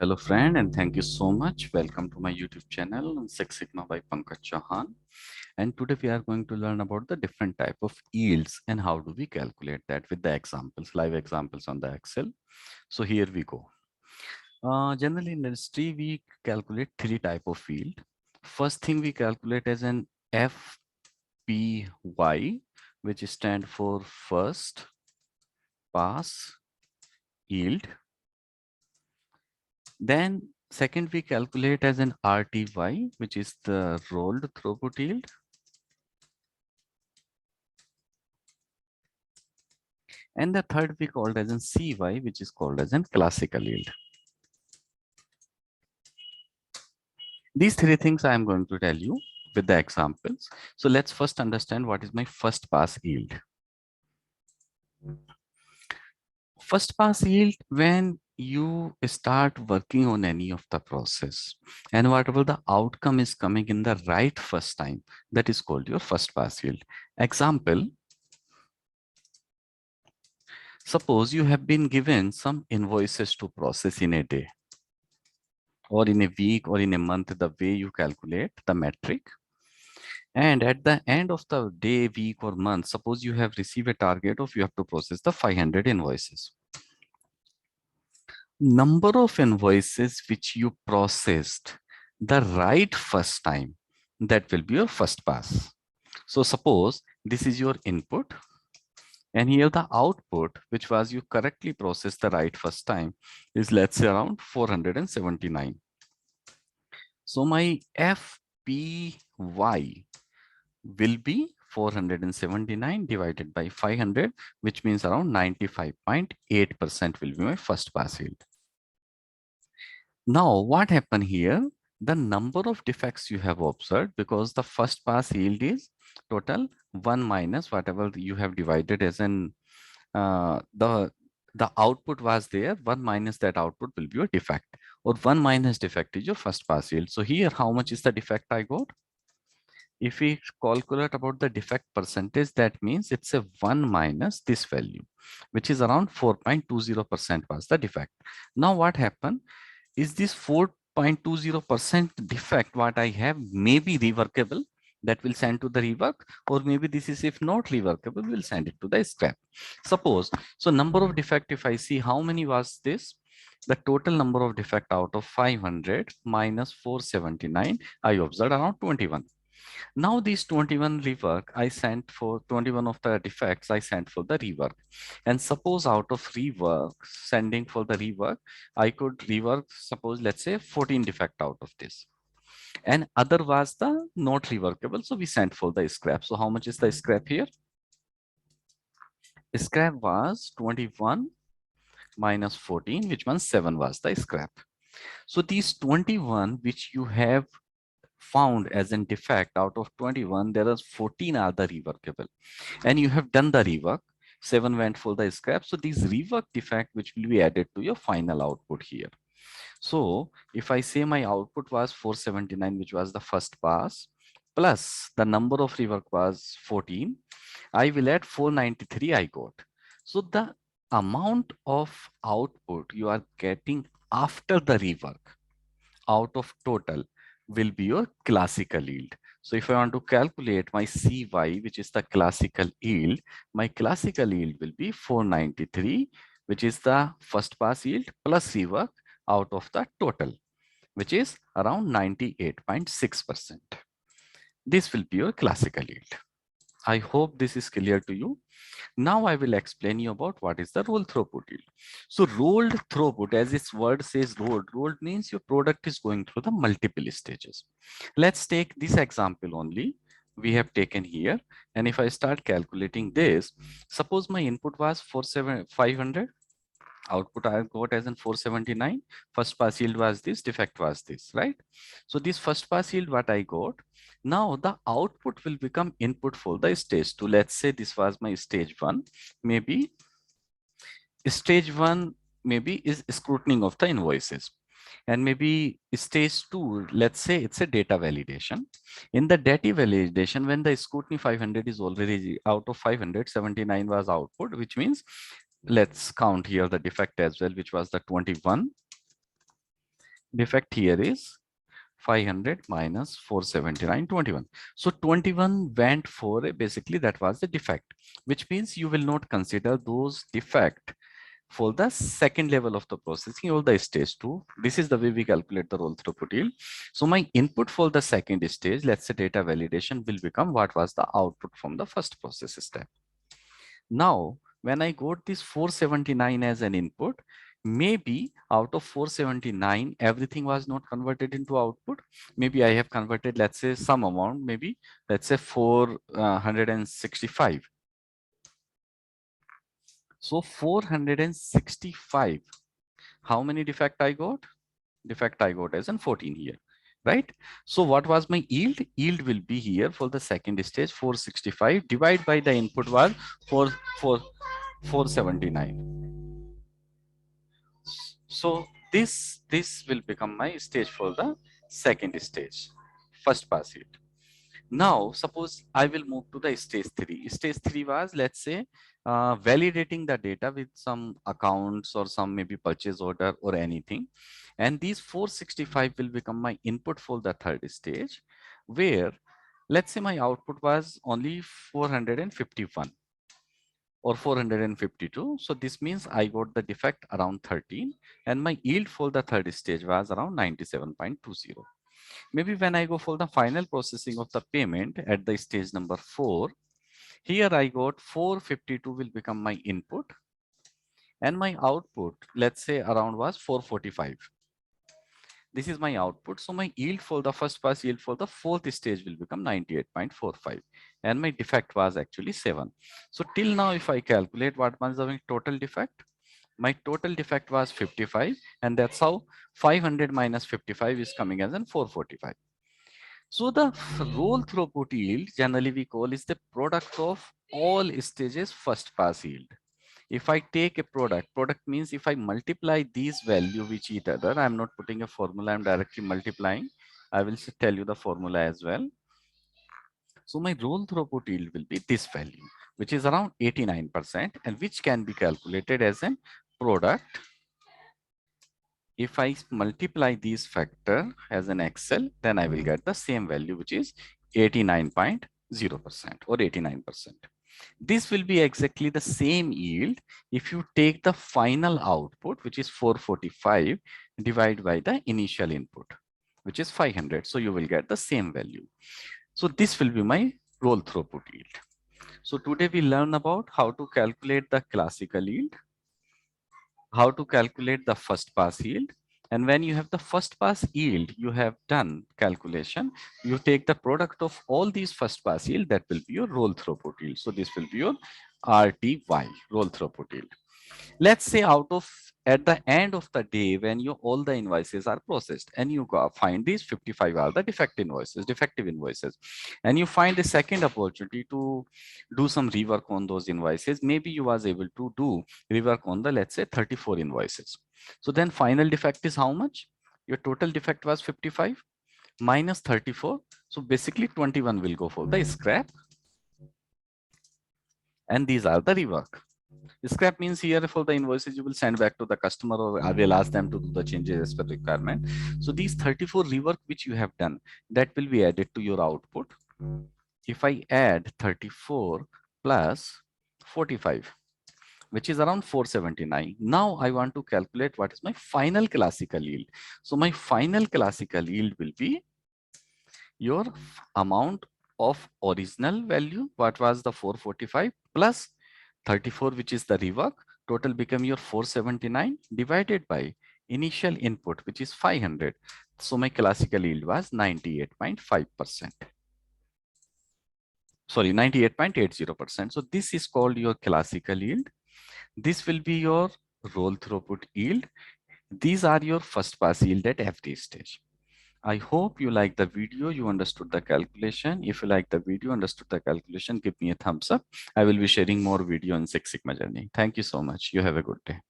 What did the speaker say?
Hello friend, and thank you so much. Welcome to my YouTube channel Six Sigma by Pankaj Chauhan. And today we are going to learn about the different type of yields and how do we calculate that with the examples, live examples on the Excel. So here we go. Generally in industry, we calculate three type of yield. First thing we calculate as an FPY, which stand for first pass yield. Then second, we calculate as an RTY, which is the rolled throughput yield. And the third we called as an CY, which is called as an classical yield. These three things I am going to tell you with the examples. So let's first understand what is my first pass yield. First pass yield when you start working on any of the process and whatever the outcome is coming in the right first time, that is called your first pass yield. Example, suppose you have been given some invoices to process in a day or in a week or in a month, the way you calculate the metric. And at the end of the day, week or month, suppose you have received a target of you have to process the 500 invoices. Number of invoices which you processed the right first time, that will be your first pass. So suppose this is your input and here the output, which was you correctly processed the right first time, is let's say around 479. So my FPY will be 479 divided by 500, which means around 95.8% will be my first pass yield. Now, what happened here? The number of defects you have observed, because the first pass yield is total 1 minus whatever you have divided as an the output was there, 1 minus that output will be your defect, or 1 minus defect is your first pass yield. So here, how much is the defect I got? If we calculate about the defect percentage, that means it's a 1 minus this value, which is around 4.20% was the defect. Now what happened is this 4.20% defect what I have may be reworkable, that will send to the rework, or maybe this is if not reworkable, we'll send it to the scrap. Suppose, so number of defect, if I see how many was this, the total number of defect out of 500 minus 479, I observed around 21. Now these 21 rework I sent for 21 of the defects I sent for the rework. And suppose out of rework, sending for the rework, I could rework, suppose let's say 14 defect out of this. And other was the not reworkable. So we sent for the scrap. So how much is the scrap here? Scrap was 21 minus 14, which means 7 was the scrap. So these 21 which you have found as an defect out of 21, there are 14 are the reworkable, and you have done the rework, 7 went for the scrap. So these rework defect which will be added to your final output here. So if I say my output was 479, which was the first pass, plus the number of rework was 14, I will add 493 I got. So the amount of output you are getting after the rework out of total will be your classical yield. So if I want to calculate my CY, which is the classical yield, my classical yield will be 493, which is the first pass yield plus rework out of the total, which is around 98.6%. This will be your classical yield. I hope this is clear to you. Now I will explain you about what is the roll throughput yield. So rolled throughput, as its word says, rolled means your product is going through the multiple stages. Let's take this example only we have taken here. And if I start calculating this, suppose my input was 500, output I got as in 479, first pass yield was this, defect was this, right? So this first pass yield what I got, now the output will become input for the stage 2. Let's say this was my stage 1, maybe stage 1 maybe is scrutiny of the invoices, and maybe stage 2, let's say it's a data validation. In the data validation, when the scrutiny 500 is already out of 579 was output, which means let's count here the defect as well, which was the 21. Defect here is 500 minus 479, 21. So 21 went for basically that was the defect, which means you will not consider those defect for the second level of the processing or the stage 2. This is the way we calculate the roll throughput yield. So my input for the second stage, let's say data validation, will become what was the output from the first process step. Now, when I got this 479 as an input, maybe out of 479, everything was not converted into output. Maybe I have converted, let's say some amount, maybe let's say 465. So 465, how many defect I got? Defect I got as in 14 here, right? So what was my yield? Yield will be here for the second stage 465 divided by the input was 479. So this will become my stage for the second stage, first pass yield. Now, suppose I will move to the stage 3. Stage 3 was, let's say, validating the data with some accounts or some maybe purchase order or anything. And these 465 will become my input for the third stage, where let's say my output was only 451 or 452. So this means I got the defect around 13 and my yield for the third stage was around 97.20. Maybe when I go for the final processing of the payment at the stage number 4, here I got 452 will become my input and my output, let's say around was 445. This is my output. So my yield for the first pass yield for the fourth stage will become 98.45 and my defect was actually 7. So till now, if I calculate what was the total defect, my total defect was 55 and that's how 500 minus 55 is coming as in 445. So the roll throughput yield generally we call is the product of all stages first pass yield. If I take a product means if I multiply these value with each other, I'm not putting a formula, I'm directly multiplying. I will tell you the formula as well. So my roll throughput yield will be this value, which is around 89% and which can be calculated as a product. If I multiply these factor as an Excel, then I will get the same value, which is 89.0% or 89%. This will be exactly the same yield if you take the final output, which is 445, divided by the initial input, which is 500. So you will get the same value. So this will be my roll throughput yield. So today we learn about how to calculate the classical yield, how to calculate the first pass yield. And when you have the first pass yield, you have done calculation, you take the product of all these first pass yield, that will be your roll throughput yield. So this will be your RTY, roll throughput yield. Let's say out of at the end of the day, when all the invoices are processed and you find these 55 are the defective invoices, and you find a second opportunity to do some rework on those invoices. Maybe you was able to do rework on the, let's say, 34 invoices. So then final defect is how much? Your total defect was 55 minus 34. So basically 21 will go for the scrap. And these are the rework. Scrap means here for the invoices you will send back to the customer, or I will ask them to do the changes as per requirement. So these 34 rework which you have done, that will be added to your output. If I add 34 plus 45, which is around 479. Now I want to calculate what is my final classical yield. So my final classical yield will be your amount of original value, what was the 445 plus 34, which is the rework. Total become your 479 divided by initial input, which is 500. So my classical yield was 98.5%. Sorry, 98.80%. So this is called your classical yield. This will be your roll throughput yield. These are your first pass yield at every stage. I hope you like the video, you understood the calculation. If you like the video, understood the calculation, give me a thumbs up. I will be sharing more video on Six Sigma journey. Thank you so much. You have a good day.